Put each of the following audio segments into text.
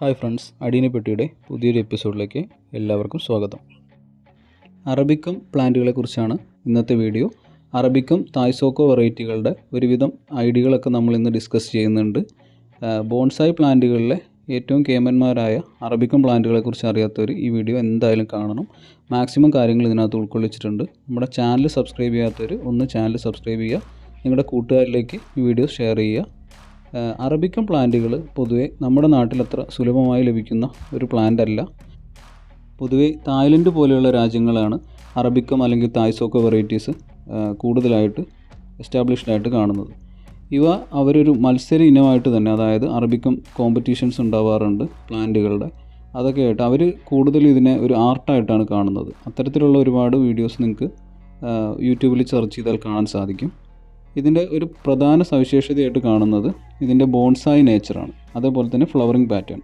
Hi friends, അടീനപ്പെട്ടിയുടെ പുതിയൊരു എപ്പിസോഡിലേക്ക് എല്ലാവർക്കും സ്വാഗതം. അറബിക്കം പ്ലാന്റുകളെക്കുറിച്ചാണ് ഇന്നത്തെ വീഡിയോ. അറബിക്കം തായ്സോക്കോ വെറൈറ്റികളുടെ ഒരുവിധം ഐഡിയകളൊക്കെ നമ്മൾ ഇന്ന് ഡിസ്കസ് ചെയ്യുന്നുണ്ട്. ബോൺസായി പ്ലാന്റുകളിലെ ഏറ്റവും കേമന്മാരായ അറബിക്കം പ്ലാന്റുകളെക്കുറിച്ച് അറിയാത്തവർ ഈ വീഡിയോ എന്തായാലും കാണണം. മാക്സിമം കാര്യങ്ങൾ ഇതിനകത്ത് ഉൾക്കൊള്ളിച്ചിട്ടുണ്ട്. നമ്മുടെ ചാനൽ സബ്സ്ക്രൈബ് ചെയ്യാത്തവർ ഒന്ന് ചാനൽ സബ്സ്ക്രൈബ് ചെയ്യുക, നിങ്ങളുടെ കൂട്ടുകാരിലേക്ക് ഈ വീഡിയോ ഷെയർ ചെയ്യുക. അറബിക്കം പ്ലാന്റുകൾ പൊതുവെ നമ്മുടെ നാട്ടിലത്ര സുലഭമായി ലഭിക്കുന്ന ഒരു പ്ലാന്റ് അല്ല. പൊതുവെ തായ്ലൻഡ് പോലെയുള്ള രാജ്യങ്ങളാണ് അറബിക്കം അല്ലെങ്കിൽ തായ്സോക്കോ വെറൈറ്റീസ് കൂടുതലായിട്ട് എസ്റ്റാബ്ലിഷ്ഡ് ആയിട്ട് കാണുന്നത്. ഇവ അവരൊരു മത്സര ഇനമായിട്ട് തന്നെ, അതായത് അറബിക്കം കോമ്പറ്റീഷൻസ് ഉണ്ടാവാറുണ്ട് പ്ലാന്റുകളുടെ. അതൊക്കെ ആയിട്ട് അവർ കൂടുതൽ ഇതിനെ ഒരു ആർട്ടായിട്ടാണ് കാണുന്നത്. അത്തരത്തിലുള്ള ഒരുപാട് വീഡിയോസ് നിങ്ങൾക്ക് യൂട്യൂബിൽ സെർച്ച് ചെയ്താൽ കാണാൻ സാധിക്കും. ഇതിൻ്റെ ഒരു പ്രധാന സവിശേഷതയായിട്ട് കാണുന്നത് ഇതിൻ്റെ ബോൺസായി നേച്ചറാണ്. അതേപോലെ തന്നെ ഫ്ലവറിങ് പാറ്റേൺ.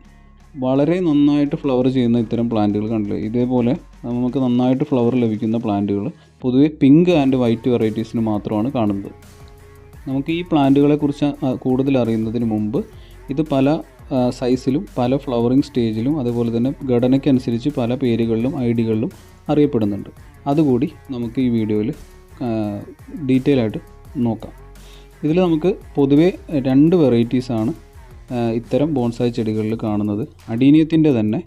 വളരെ നന്നായിട്ട് ഫ്ലവർ ചെയ്യുന്ന ഇത്തരം പ്ലാന്റുകൾ കണ്ടില്ലേ, ഇതേപോലെ നമുക്ക് നന്നായിട്ട് ഫ്ലവർ ലഭിക്കുന്ന പ്ലാന്റുകൾ പൊതുവെ പിങ്ക് ആൻഡ് വൈറ്റ് വെറൈറ്റീസിന് മാത്രമാണ് കാണുന്നത്. നമുക്ക് ഈ പ്ലാന്റുകളെക്കുറിച്ച് കൂടുതൽ അറിയുന്നതിന് മുമ്പ് ഇത് പല സൈസിലും പല ഫ്ലവറിങ് സ്റ്റേജിലും അതേപോലെ തന്നെ ഘടനയ്ക്കനുസരിച്ച് പല പേരുകളിലും ഐഡികളിലും അറിയപ്പെടുന്നുണ്ട്. അതുകൂടി നമുക്ക് ഈ വീഡിയോയിൽ ഡീറ്റെയിൽ ആയിട്ട് നോക്കാം. ഇതിൽ നമുക്ക് പൊതുവെ 2 വെറൈറ്റീസാണ് ഇത്തരം ബോൺസായി ചെടികളിൽ കാണുന്നത്. അഡീനിയത്തിൻ്റെ തന്നെ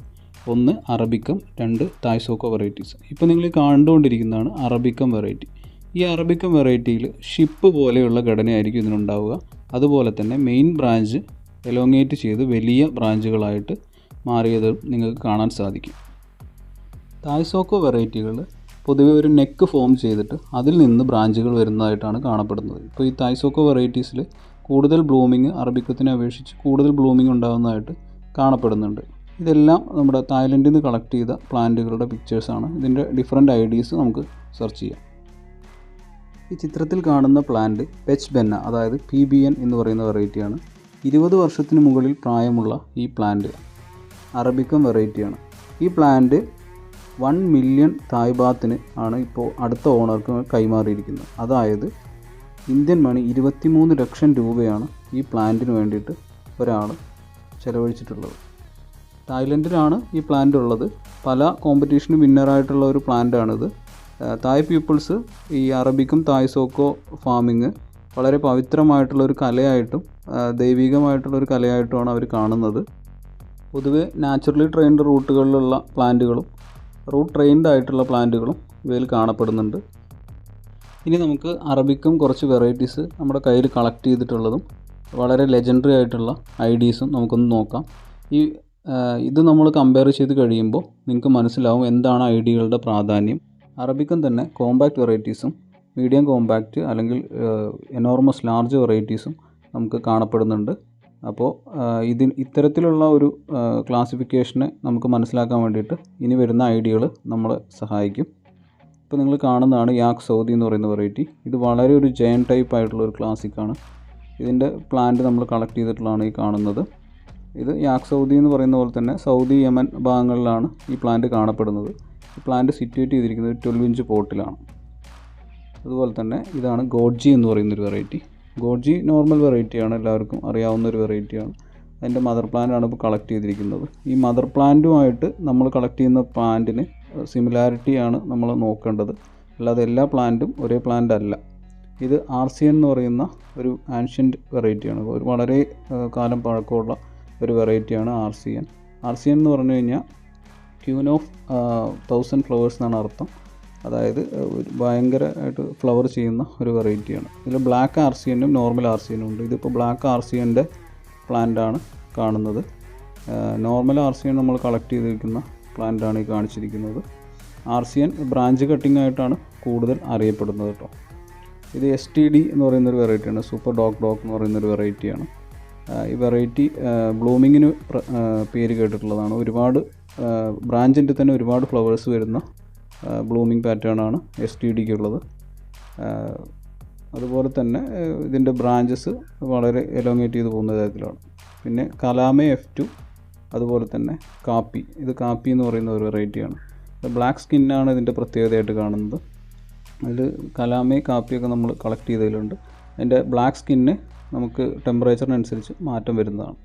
ഒന്ന് അറബിക്കം, 2 തായ്സോക്കോ വെറൈറ്റീസ്. ഇപ്പോൾ നിങ്ങൾ കണ്ടുകൊണ്ടിരിക്കുന്നതാണ് അറബിക്കം വെറൈറ്റി. ഈ അറബിക്കം വെറൈറ്റിയിൽ ഷിപ്പ് പോലെയുള്ള ഘടനയായിരിക്കും ഇതിനുണ്ടാവുക. അതുപോലെ തന്നെ മെയിൻ ബ്രാഞ്ച് എലോങ്ങേറ്റ് ചെയ്ത് വലിയ ബ്രാഞ്ചുകളായിട്ട് മാറിയത് നിങ്ങൾക്ക് കാണാൻ സാധിക്കും. തായ്സോക്കോ വെറൈറ്റികൾ പൊതുവെ ഒരു നെക്ക് ഫോം ചെയ്തിട്ട് അതിൽ നിന്ന് ബ്രാഞ്ചുകൾ വരുന്നതായിട്ടാണ് കാണപ്പെടുന്നത്. ഇപ്പോൾ ഈ തായ്സോക്കോ വെറൈറ്റീസിൽ കൂടുതൽ ബ്ലൂമിങ് അറബിക്കത്തിനെ അപേക്ഷിച്ച് കൂടുതൽ ബ്ലൂമിങ് ഉണ്ടാകുന്നതായിട്ട് കാണപ്പെടുന്നുണ്ട്. ഇതെല്ലാം നമ്മുടെ തായ്ലൻഡിൽ നിന്ന് കളക്ട് ചെയ്ത പ്ലാന്റുകളുടെ പിക്ചേഴ്സാണ്. ഇതിൻ്റെ ഡിഫറെൻറ്റ് ഐഡീസ് നമുക്ക് സെർച്ച് ചെയ്യാം. ഈ ചിത്രത്തിൽ കാണുന്ന പ്ലാന്റ് പെച്ച് ബെന്ന, അതായത് PBN എന്ന് പറയുന്ന വെറൈറ്റിയാണ്. 20 വർഷത്തിന് മുകളിൽ പ്രായമുള്ള ഈ പ്ലാന്റ് അറബിക്കം വെറൈറ്റിയാണ്. ഈ പ്ലാന്റ് 1 മില്യൺ തായ് ബാത്തിന് ആണ് ഇപ്പോൾ അടുത്ത ഓണർക്ക് കൈമാറിയിരിക്കുന്നത്. അതായത് ഇന്ത്യൻ മണി 23 ലക്ഷം രൂപയാണ് ഈ പ്ലാന്റിന് വേണ്ടിയിട്ട് ഒരാൾ ചിലവഴിച്ചിട്ടുള്ളത്. തായ്ലൻഡിലാണ് ഈ പ്ലാന്റ് ഉള്ളത്. പല കോമ്പറ്റീഷനും വിന്നറായിട്ടുള്ള ഒരു പ്ലാന്റാണിത്. തായ് പീപ്പിൾസ് ഈ അറബിക്കും തായ്സോക്കോ ഫാമിങ് വളരെ പവിത്രമായിട്ടുള്ളൊരു കലയായിട്ടും ദൈവികമായിട്ടുള്ളൊരു കലയായിട്ടുമാണ് അവർ കാണുന്നത്. പൊതുവെ നാച്ചുറലി ട്രെയിൻഡ് റൂട്ടുകളിലുള്ള പ്ലാന്റുകളും റൂട്ട് ട്രെയിൻഡ് ആയിട്ടുള്ള പ്ലാന്റുകളും ഇവയിൽ കാണപ്പെടുന്നുണ്ട്. ഇനി നമുക്ക് അറബിക്കം കുറച്ച് വെറൈറ്റീസ് നമ്മുടെ കയ്യിൽ കളക്ട് ചെയ്തിട്ടുള്ളതും വളരെ ലെജൻഡറി ആയിട്ടുള്ള ഐഡീസും നമുക്കൊന്ന് നോക്കാം. ഇത് നമ്മൾ കമ്പയർ ചെയ്ത് കഴിയുമ്പോൾ നിങ്ങൾക്ക് മനസ്സിലാവും എന്താണ് ഐഡികളുടെ പ്രാധാന്യം. അറബിക്കം തന്നെ കോമ്പാക്റ്റ് വെറൈറ്റീസും മീഡിയം കോമ്പാക്റ്റ് അല്ലെങ്കിൽ എനോർമസ് ലാർജ് വെറൈറ്റീസും നമുക്ക് കാണപ്പെടുന്നുണ്ട്. അപ്പോൾ ഇത്തരത്തിലുള്ള ഒരു ക്ലാസിഫിക്കേഷനെ നമുക്ക് മനസ്സിലാക്കാൻ വേണ്ടിയിട്ട് ഇനി വരുന്ന ഐഡിയകൾ നമ്മളെ സഹായിക്കും. ഇപ്പോൾ നിങ്ങൾ കാണുന്നതാണ് യാക് സൗദി എന്ന് പറയുന്ന വെറൈറ്റി. ഇത് വളരെ ഒരു ജയൻ ടൈപ്പ് ആയിട്ടുള്ള ഒരു ക്ലാസിക്കാണ്. ഇതിൻ്റെ പ്ലാന്റ് നമ്മൾ കളക്ട് ചെയ്തിട്ടുള്ളതാണ് ഈ കാണുന്നത്. ഇത് യാക് സൗദി എന്ന് പറയുന്ന പോലെ തന്നെ സൗദി യമൻ ഭാഗങ്ങളിലാണ് ഈ പ്ലാന്റ് കാണപ്പെടുന്നത്. ഈ പ്ലാന്റ് സിറ്റുവേറ്റ് ചെയ്തിരിക്കുന്നത് 12 ഇഞ്ച് പോട്ടിലാണ്. അതുപോലെ തന്നെ ഇതാണ് ഗോഡ്ജി എന്ന് പറയുന്നൊരു വെറൈറ്റി. ഗോഡ്ജി നോർമൽ വെറൈറ്റിയാണ്, എല്ലാവർക്കും അറിയാവുന്ന ഒരു വെറൈറ്റിയാണ്. അതിൻ്റെ മദർ പ്ലാന്റാണ് ഇപ്പോൾ കളക്ട് ചെയ്തിരിക്കുന്നത്. ഈ മദർ പ്ലാന്റുമായിട്ട് നമ്മൾ കളക്ട് ചെയ്യുന്ന പ്ലാന്റിന് സിമിലാരിറ്റിയാണ് നമ്മൾ നോക്കേണ്ടത്, അല്ലാതെ എല്ലാ പ്ലാന്റും ഒരേ പ്ലാന്റ് അല്ല. ഇത് ആർസിയൻ എന്ന് പറയുന്ന ഒരു ആൻഷ്യൻ്റ് വെറൈറ്റിയാണ്. ഒരു വളരെ കാലം പഴക്കമുള്ള ഒരു വെറൈറ്റിയാണ് ആർസിയൻ. ആർസിയൻ എന്ന് പറഞ്ഞു കഴിഞ്ഞാൽ ക്യൂൻ ഓഫ് 1000 ഫ്ലവേഴ്സ് എന്നാണ് അർത്ഥം. അതായത് ഭയങ്കരമായിട്ട് ഫ്ലവർ ചെയ്യുന്ന ഒരു വെറൈറ്റിയാണ്. ഇതിൽ ബ്ലാക്ക് ആർസിയനും നോർമൽ ആർസിയനും ഉണ്ട്. ഇതിപ്പോൾ ബ്ലാക്ക് ആർസിയൻ്റെ പ്ലാന്റാണ് കാണുന്നത്. നോർമൽ ആർസിയൻ നമ്മൾ കളക്ട് ചെയ്തിരിക്കുന്ന പ്ലാന്റാണ് ഈ കാണിച്ചിരിക്കുന്നത്. ആർസിയൻ ബ്രാഞ്ച് കട്ടിംഗ് ആയിട്ടാണ് കൂടുതൽ അറിയപ്പെടുന്നത് കേട്ടോ. ഇത് STD എന്ന് പറയുന്നൊരു വെറൈറ്റിയാണ്. സൂപ്പർ ഡോഗ് എന്ന് പറയുന്നൊരു വെറൈറ്റിയാണ്. ഈ വെറൈറ്റി ബ്ലൂമിങ്ങിന് പേര് കേട്ടിട്ടുള്ളതാണ്. ഒരുപാട് ബ്രാഞ്ചിൻ്റെ തന്നെ ഒരുപാട് ഫ്ലവേഴ്സ് വരുന്ന ബ്ലൂമിങ് പാറ്റേണാണ് STDക്കുള്ളത്. അതുപോലെ തന്നെ ഇതിൻ്റെ ബ്രാഞ്ചസ് വളരെ എലോങ്ങേറ്റ് ചെയ്ത് പോകുന്ന തരത്തിലാണ്. പിന്നെ കലാമേ F2, അതുപോലെ തന്നെ കാപ്പി. ഇത് കാപ്പി എന്ന് പറയുന്ന ഒരു വെറൈറ്റിയാണ്. ബ്ലാക്ക് സ്കിന്നാണ് ഇതിൻ്റെ പ്രത്യേകതയായിട്ട് കാണുന്നത്. അതിൽ കലാമേ കാപ്പിയൊക്കെ നമ്മൾ കളക്ട് ചെയ്തതിലുണ്ട്. അതിൻ്റെ ബ്ലാക്ക് സ്കിന്ന് നമുക്ക് ടെമ്പറേച്ചറിനനുസരിച്ച് മാറ്റം വരുന്നതാണ്.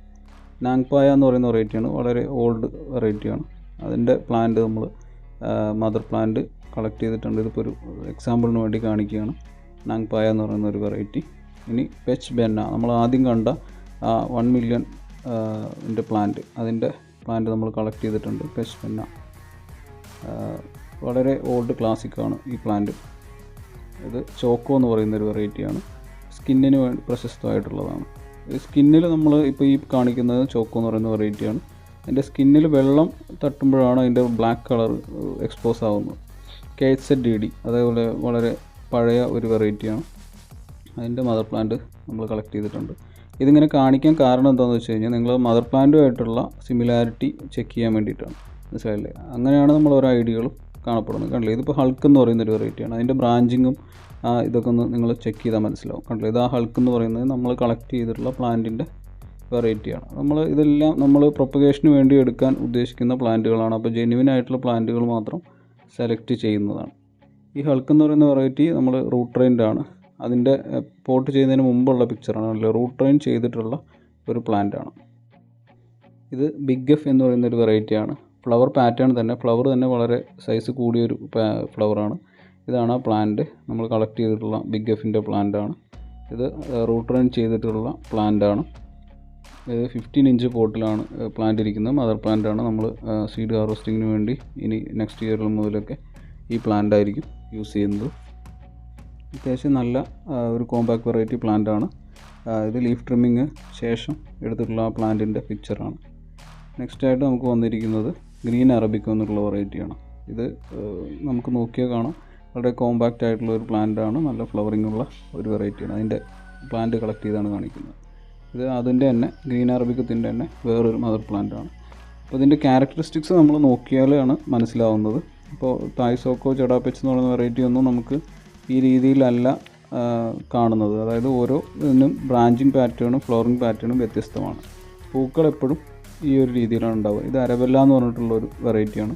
നാങ്പായ എന്ന് പറയുന്ന വെറൈറ്റിയാണ്, വളരെ ഓൾഡ് വെറൈറ്റിയാണ്. അതിൻ്റെ പ്ലാന്റ് നമ്മൾ മദർ പ്ലാന്റ് കളക്ട് ചെയ്തിട്ടുണ്ട്. ഇതിപ്പോൾ ഒരു എക്സാമ്പിളിന് വേണ്ടി കാണിക്കുകയാണ്. നാങ്പായ എന്ന് പറയുന്ന ഒരു വെറൈറ്റി. ഇനി പെച്ച് ബെന്ന, നമ്മൾ ആദ്യം കണ്ട 1 മില്യൺ പ്ലാന്റ്, അതിൻ്റെ പ്ലാന്റ് നമ്മൾ കളക്ട് ചെയ്തിട്ടുണ്ട്. പെച്ച് ബെന്ന വളരെ ഓൾഡ് ക്ലാസിക്കാണ് ഈ പ്ലാന്റ്. ഇത് ചോക്കോ എന്ന് പറയുന്നൊരു വെറൈറ്റിയാണ്. സ്കിന്നിന് വേണ്ടി പ്രശസ്തമായിട്ടുള്ളതാണ്. ഈ സ്കിന്നിൽ നമ്മൾ ഇപ്പോൾ ഈ കാണിക്കുന്നത് ചോക്കോ എന്ന് പറയുന്ന വെറൈറ്റിയാണ്. അതിൻ്റെ സ്കിന്നിൽ വെള്ളം തട്ടുമ്പോഴാണ് അതിൻ്റെ ബ്ലാക്ക് കളർ എക്സ്പോസ് ആവുന്നത്. KZDD അതേപോലെ വളരെ പഴയ ഒരു വെറൈറ്റിയാണ്. അതിൻ്റെ മദർ പ്ലാന്റ് നമ്മൾ കളക്ട് ചെയ്തിട്ടുണ്ട്. ഇതിങ്ങനെ കാണിക്കാൻ കാരണം എന്താണെന്ന് വെച്ച് കഴിഞ്ഞാൽ നിങ്ങൾ മദർ പ്ലാന്റുമായിട്ടുള്ള സിമിലാരിറ്റി ചെക്ക് ചെയ്യാൻ വേണ്ടിയിട്ടാണ്. മനസ്സിലായില്ലേ? അങ്ങനെയാണ് നമ്മൾ ഓരോ ഐഡിയകളും കാണപ്പെടുന്നത്. കണ്ടില്ലേ, ഇതിപ്പോൾ ഹൾക്ക് എന്ന് പറയുന്നൊരു വെറൈറ്റിയാണ്. അതിൻ്റെ ബ്രാഞ്ചിങ്ങും ഇതൊക്കെ ഒന്ന് നിങ്ങൾ ചെക്ക് ചെയ്താൽ മനസ്സിലാവും. കണ്ടില്ലേ, ഇത് ഹൾക്ക് എന്ന് പറയുന്നത് നമ്മൾ കളക്ട് ചെയ്തിട്ടുള്ള പ്ലാന്റിൻ്റെ വെറൈറ്റിയാണ്. ഇതെല്ലാം നമ്മൾ പ്രൊപ്പഗേഷന് വേണ്ടി എടുക്കാൻ ഉദ്ദേശിക്കുന്ന പ്ലാന്റുകളാണ്. അപ്പോൾ ജെന്യുവിൻ ആയിട്ടുള്ള പ്ലാന്റുകൾ മാത്രം സെലക്ട് ചെയ്യുന്നതാണ്. ഈ ഹൾക്ക് എന്ന് പറയുന്ന വെറൈറ്റി നമ്മൾ റൂട്ട് ട്രെയിൻഡ് ആണ്. അതിൻ്റെ പോട്ട് ചെയ്യുന്നതിന് മുമ്പുള്ള പിക്ചറാണ്. അല്ല, റൂട്ട് ട്രെയിൻ ചെയ്തിട്ടുള്ള ഒരു പ്ലാന്റാണ്. ഇത് ബിഗ് എഫ് എന്ന് പറയുന്നൊരു വെറൈറ്റിയാണ്. ഫ്ലവർ പാറ്റേൺ തന്നെ, ഫ്ലവർ തന്നെ വളരെ സൈസ് കൂടിയൊരു ഫ്ലവറാണ്. ഇതാണ് ആ പ്ലാന്റ് നമ്മൾ കളക്ട് ചെയ്തിട്ടുള്ള ബിഗ് എഫിൻ്റെ പ്ലാന്റാണ്. ഇത് റൂട്ട് ട്രെയിൻ ചെയ്തിട്ടുള്ള പ്ലാന്റാണ്. ഇത് 15 ഇഞ്ച് പോട്ടിലാണ് പ്ലാന്റ് ഇരിക്കുന്നത്. മദർ പ്ലാന്റാണ്. നമ്മൾ സീഡ് ഹാർവെസ്റ്റിങ്ങിന് വേണ്ടി ഇനി നെക്സ്റ്റ് ഇയറിൽ മുതലൊക്കെ ഈ പ്ലാന്റ് ആയിരിക്കും യൂസ് ചെയ്യുന്നത്. അത്യാവശ്യം നല്ല ഒരു കോമ്പാക്ട് വെറൈറ്റി പ്ലാന്റാണ്. ഇത് ലീഫ് ട്രിമ്മിങ് ശേഷം എടുത്തിട്ടുള്ള ആ പ്ലാന്റിൻ്റെ പിക്ചറാണ്. നെക്സ്റ്റായിട്ട് നമുക്ക് വന്നിരിക്കുന്നത് ഗ്രീൻ അറബിക്കോ എന്നുള്ള വെറൈറ്റിയാണ്. ഇത് നമുക്ക് നോക്കിയാൽ കാണാം, വളരെ കോമ്പാക്റ്റ് ആയിട്ടുള്ള ഒരു പ്ലാന്റാണ്. നല്ല ഫ്ലവറിംഗ് ഉള്ള ഒരു വെറൈറ്റിയാണ്. അതിൻ്റെ പ്ലാന്റ് കളക്ട് ചെയ്താണ് കാണിക്കുന്നത്. ഇത് അതിൻ്റെ തന്നെ ഗ്രീൻ അറബിക്കത്തിൻ്റെ തന്നെ വേറൊരു മദർ പ്ലാന്റാണ്. അപ്പോൾ ഇതിൻ്റെ ക്യാരക്ടറിസ്റ്റിക്സ് നമ്മൾ നോക്കിയാലാണ് മനസ്സിലാവുന്നത്. ഇപ്പോൾ തായ്സോക്കോ ചെടാപ്പെച്ച് എന്ന് പറയുന്ന വെറൈറ്റി ഒന്നും നമുക്ക് ഈ രീതിയിലല്ല കാണുന്നത്. അതായത് ഓരോ ഇതിനും ബ്രാഞ്ചിങ് പാറ്റേണും ഫ്ലവറിങ് പാറ്റേണും വ്യത്യസ്തമാണ്. പൂക്കൾ എപ്പോഴും ഈ ഒരു രീതിയിലാണ് ഉണ്ടാവുക. ഇത് അരബെല്ല എന്ന് പറഞ്ഞിട്ടുള്ളൊരു വെറൈറ്റിയാണ്.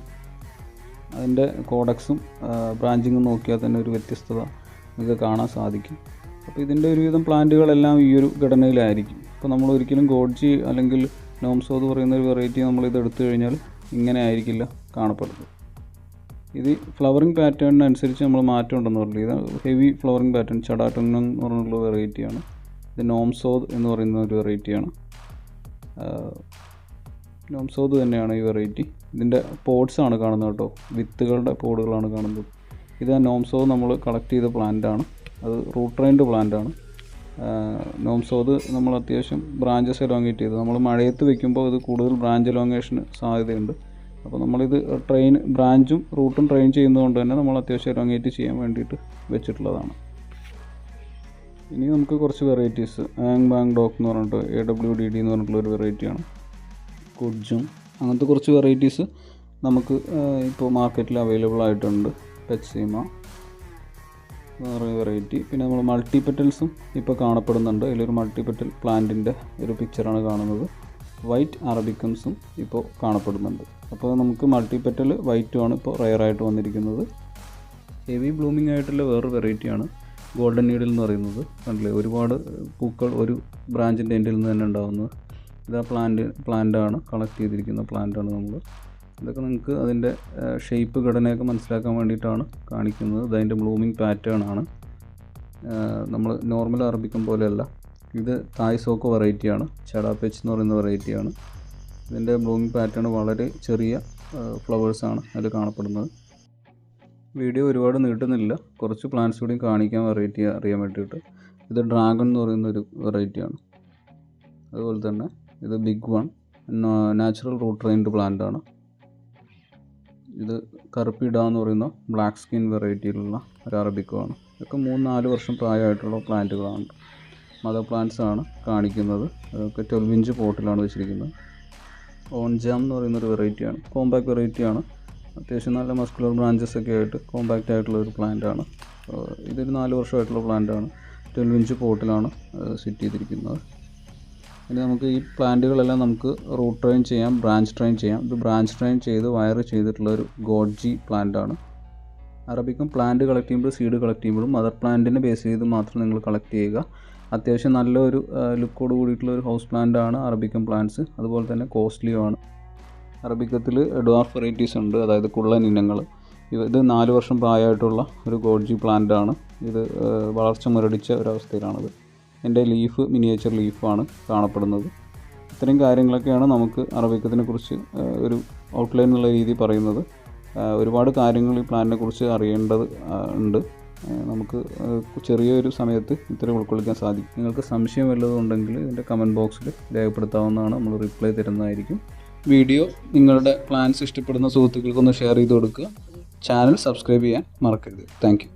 അതിൻ്റെ കോഡക്സും ബ്രാഞ്ചിങ്ങും നോക്കിയാൽ തന്നെ ഒരു വ്യത്യസ്തത നമുക്ക് കാണാൻ സാധിക്കും. അപ്പോൾ ഇതിൻ്റെ ഒരുവിധം പ്ലാന്റുകളെല്ലാം ഈ ഒരു ഘടനയിലായിരിക്കും. ഇപ്പോൾ നമ്മൾ ഒരിക്കലും ഗോഡ്ജി അല്ലെങ്കിൽ നോംസോ എന്ന് പറയുന്ന ഒരു വെറൈറ്റി നമ്മളിത് എടുത്തു കഴിഞ്ഞാൽ ഇങ്ങനെ ആയിരിക്കില്ല കാണപ്പെടുന്നത്. ഇത് ഫ്ലവറിങ് പാറ്റേണിനനുസരിച്ച് നമ്മൾ മാറ്റം ഉണ്ടെന്ന് പറഞ്ഞു. ഇത് ഹെവി ഫ്ലവറിങ് പാറ്റേൺ ചടാട്ടുങ് എന്ന് പറഞ്ഞിട്ടുള്ള വെറൈറ്റിയാണ്. ഇത് നോംസോദ് എന്ന് പറയുന്ന ഒരു വെറൈറ്റിയാണ്. നോംസോദ് തന്നെയാണ് ഈ വെറൈറ്റി. ഇതിൻ്റെ പോഡ്സാണ് കാണുന്നത് കേട്ടോ, വിത്തുകളുടെ പോഡുകളാണ് കാണുന്നത്. ഇത് നോംസോദ് നമ്മൾ കളക്ട് ചെയ്ത പ്ലാന്റാണ്. അത് റൂട്ട് ട്രെയിൻഡ് പ്ലാന്റാണ്. നോംസോദ് നമ്മൾ അത്യാവശ്യം ബ്രാഞ്ചസ് എലോങ്ങേറ്റ് ചെയ്ത് നമ്മൾ മഴയത്ത് വെക്കുമ്പോൾ ഇത് കൂടുതൽ ബ്രാഞ്ച് എലോങ്ങേഷന് സാധ്യതയുണ്ട്. അപ്പോൾ നമ്മളിത് ബ്രാഞ്ചും റൂട്ടും ട്രെയിൻ ചെയ്യുന്നതുകൊണ്ട് തന്നെ നമ്മൾ അത്യാവശ്യം എലോങ്ങേറ്റ് ചെയ്യാൻ വേണ്ടിയിട്ട് വെച്ചിട്ടുള്ളതാണ്. ഇനി നമുക്ക് കുറച്ച് വെറൈറ്റീസ്, ബാങ് ഡോക്ക് എന്ന് പറഞ്ഞിട്ട് AWDD എന്ന് പറഞ്ഞിട്ടുള്ളൊരു വെറൈറ്റിയാണ്. കുഡ്ജും അങ്ങനത്തെ കുറച്ച് വെറൈറ്റീസ് നമുക്ക് ഇപ്പോൾ മാർക്കറ്റിൽ അവൈലബിൾ ആയിട്ടുണ്ട്. പെറ്റ്സീമ വേറെ വെറൈറ്റി. പിന്നെ നമ്മൾ മൾട്ടിപെറ്റൽസും ഇപ്പോൾ കാണപ്പെടുന്നുണ്ട്. അതിലൊരു മൾട്ടിപെറ്റൽ പ്ലാന്റിൻ്റെ ഒരു പിക്ചറാണ് കാണുന്നത്. വൈറ്റ് അറബിക്കംസും ഇപ്പോൾ കാണപ്പെടുന്നുണ്ട്. അപ്പോൾ നമുക്ക് മൾട്ടിപെറ്റൽ വൈറ്റുമാണ് ഇപ്പോൾ റെയറായിട്ട് വന്നിരിക്കുന്നത്. ഹെവി ബ്ലൂമിംഗ് ആയിട്ടുള്ള വേറൊരു വെറൈറ്റിയാണ് ഗോൾഡൻ നീഡിൽ എന്ന് പറയുന്നത്. കണ്ടില്ലേ, ഒരുപാട് പൂക്കൾ ഒരു ബ്രാഞ്ചിൻ്റെ എൻഡിൽ നിന്ന് തന്നെ ഉണ്ടാകുന്നത്. ഇതാ പ്ലാന്റാണ് കളക്ട് ചെയ്തിരിക്കുന്ന പ്ലാന്റാണ് നമ്മൾ. ഇതൊക്കെ നിങ്ങൾക്ക് അതിൻ്റെ ഷേപ്പ് ഘടനയൊക്കെ മനസ്സിലാക്കാൻ വേണ്ടിയിട്ടാണ് കാണിക്കുന്നത്. ഇതതിൻ്റെ ബ്ലൂമിങ് പാറ്റേൺ ആണ്. നമ്മൾ നോർമൽ അറബിക്കം പോലെയല്ല. ഇത് തായ്സോക്കോ വെറൈറ്റിയാണ്. ചടാപ്പെച്ച് എന്ന് പറയുന്ന വെറൈറ്റിയാണ്. ഇതിൻ്റെ ബ്ലൂമിങ് പാറ്റേൺ വളരെ ചെറിയ ഫ്ലവേഴ്സാണ് അതിൽ കാണപ്പെടുന്നത്. വീഡിയോ ഒരുപാട് നീട്ടുന്നില്ല, കുറച്ച് പ്ലാന്റ്സ് കൂടി കാണിക്കാൻ വെറൈറ്റി അറിയാൻ വേണ്ടിയിട്ട്. ഇത് ഡ്രാഗൺ എന്ന് പറയുന്നൊരു വെറൈറ്റിയാണ്. അതുപോലെ തന്നെ ഇത് big one natural root trained plant ആണ്. ഇത് കറുപ്പിഡ എന്ന് പറയുന്ന ബ്ലാക്ക് സ്കിൻ വെറൈറ്റിയിലുള്ള ഒരു അറബിക്കോ ആണ്. ഇതൊക്കെ 3-4 വർഷം പ്രായമായിട്ടുള്ള പ്ലാന്റുകളാണ്. മദർ പ്ലാന്റ്സ് ആണ് കാണിക്കുന്നത്. അതൊക്കെ 12 ഇഞ്ച് പോട്ടിലാണ് വെച്ചിരിക്കുന്നത്. ഓൺജാം എന്ന് പറയുന്നൊരു വെറൈറ്റിയാണ്. കോമ്പാക്ട് വെറൈറ്റിയാണ്. അത്യാവശ്യം നല്ല മസ്കുലർ ബ്രാഞ്ചസ് ഒക്കെ ആയിട്ട് കോമ്പാക്റ്റ് ആയിട്ടുള്ള ഒരു പ്ലാന്റാണ്. ഇതൊരു 4 വർഷമായിട്ടുള്ള പ്ലാന്റാണ്. 12 ഇഞ്ച് പോട്ടിലാണ് സെറ്റ് ചെയ്തിരിക്കുന്നത്. ഇനി നമുക്ക് ഈ പ്ലാന്റുകളെല്ലാം നമുക്ക് റൂട്ട് ട്രെയിൻ ചെയ്യാം, ബ്രാഞ്ച് ട്രെയിൻ ചെയ്യാം. ഇത് ബ്രാഞ്ച് ട്രെയിൻ ചെയ്ത് വയർ ചെയ്തിട്ടുള്ള ഒരു ഗോഡ്ജി പ്ലാന്റാണ്. അറബിക്കും പ്ലാന്റ് കളക്ട് ചെയ്യുമ്പോൾ സീഡ് കളക്ട് ചെയ്യുമ്പോഴും മദർ പ്ലാന്റിനെ ബേസ് ചെയ്ത് മാത്രം നിങ്ങൾ കളക്ട് ചെയ്യുക. അത്യാവശ്യം നല്ലൊരു ലുക്കോട് കൂടിയിട്ടുള്ള ഒരു ഹൗസ് പ്ലാന്റ് ആണ് അറബിക്കൻ പ്ലാന്റ്സ്. അതുപോലെ തന്നെ കോസ്റ്റ്ലിയുമാണ്. അറബിക്കത്തിൽ ഡ്വാർഫ് വെറൈറ്റീസ് ഉണ്ട്, അതായത് കുള്ളൻ ഇനങ്ങൾ. ഇത് 4 വർഷം പ്രായമായിട്ടുള്ള ഒരു ഗോഡ്ജി പ്ലാന്റ് ആണ്. ഇത് വളർച്ച മുരടിച്ച ഒരവസ്ഥയിലാണത്. എൻ്റെ ലീഫ് മിനിയേച്ചർ ലീഫാണ് കാണപ്പെടുന്നത്. ഇത്രയും കാര്യങ്ങളൊക്കെയാണ് നമുക്ക് അറബിക്കത്തിനെ കുറിച്ച് ഒരു ഔട്ട്ലൈൻ എന്നുള്ള രീതി പറയുന്നത്. ഒരുപാട് കാര്യങ്ങൾ ഈ പ്ലാന്റിനെ കുറിച്ച് അറിയേണ്ടത് ഉണ്ട്. നമുക്ക് ചെറിയൊരു സമയത്ത് ഇത്രയും ഉൾക്കൊള്ളിക്കാൻ സാധിക്കും. നിങ്ങൾക്ക് സംശയം വല്ലതുണ്ടെങ്കിൽ ഇതിൻ്റെ കമൻറ്റ് ബോക്സിൽ രേഖപ്പെടുത്താവുന്നതാണ്. നമ്മൾ റിപ്ലൈ തരുന്നതായിരിക്കും. വീഡിയോ നിങ്ങളുടെ പ്ലാൻസ് ഇഷ്ടപ്പെടുന്ന സുഹൃത്തുക്കൾക്കൊന്ന് ഷെയർ ചെയ്ത് കൊടുക്കുക. ചാനൽ സബ്സ്ക്രൈബ് ചെയ്യാൻ മറക്കരുത്. Thank you.